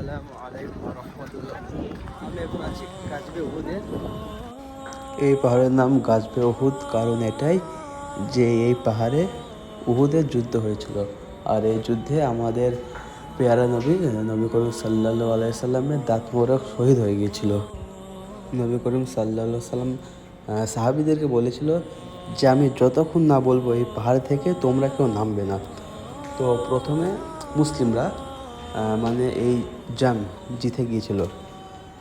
আসসালামু আলাইকুম ওয়া রাহমাতুল্লাহ। আমি এখন আছি গাজবে উহুদের। এই পাহাড়ের নাম গাজবে উহুদ কারণ এটাই যে এই পাহাড়ে উহুদের যুদ্ধ হয়েছিল। আর এই যুদ্ধে আমাদের পেয়ারা নবী করিম সাল্লাল্লাহু আলাইহি সাল্লামের দাঁত মোবারক শহীদ হয়ে গিয়েছিল। নবী করিম সাল্লাল্লাহু সাল্লাম সাহাবীদেরকে বলেছিল যে আমি যতক্ষণ না বলবো এই পাহাড় থেকে তোমরা কেউ নামবে না। তো প্রথমে মুসলিমরা মানে এই জাং জিতে গিয়েছিল।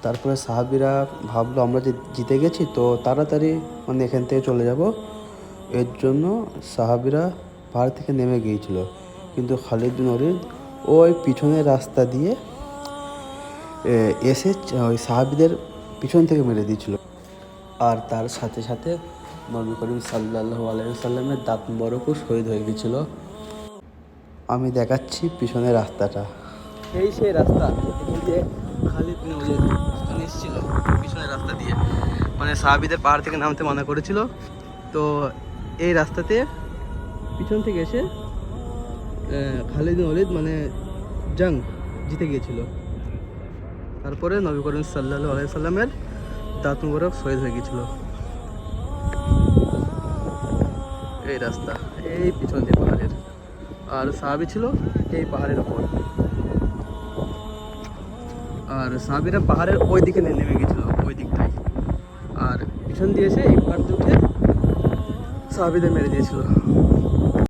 তারপরে সাহাবীরা ভাবলো আমরা যে জিতে গেছি তো তাড়াতাড়ি মানে এখান থেকে চলে যাব। এর জন্য সাহাবীরা পাহাড় থেকে নেমে গিয়েছিল, কিন্তু খালিদ বিন ওলীদ ওই পিছনের রাস্তা দিয়ে এসে ওই সাহাবীদের পিছন থেকে মেরে দিয়েছিল। আর তার সাথে সাথে নবী করিম সাল্লাল্লাহু আলাইহি সাল্লামের দাঁত মোবারকও শহীদ হয়ে গিয়েছিল। আমি দেখাচ্ছি পিছনের রাস্তাটা। এই সেই রাস্তা, এখান দিয়ে খালিদ বিন ওলীদ ওখানে এসেছিল পিছনের রাস্তা দিয়ে, মানে সাহাবীদের পাহাড় থেকে নামতে মানা করেছিল। তো এই রাস্তাতে পিছন থেকে এসে খালিদ বিন ওলীদ মানে জাং জিতে গিয়েছিল। তারপরে নবী করিম সাল্লাল্লাহু আলাইহি সাল্লামের দাঁত মোবারক শহীদ হয়ে গিয়েছিল। এই রাস্তা এই পিছন দিয়ে পাহাড়ের, আর সাহাবী ছিল এই পাহাড়ের ওপর। আর সাহাবীরা পাহাড়ের ওই দিকে নেমে গেছিল, ওই দিকটাই। আর পিছন দিয়ে এসে এই পাহাড় উঠে সাহাবীদের মেরে দিয়েছিল।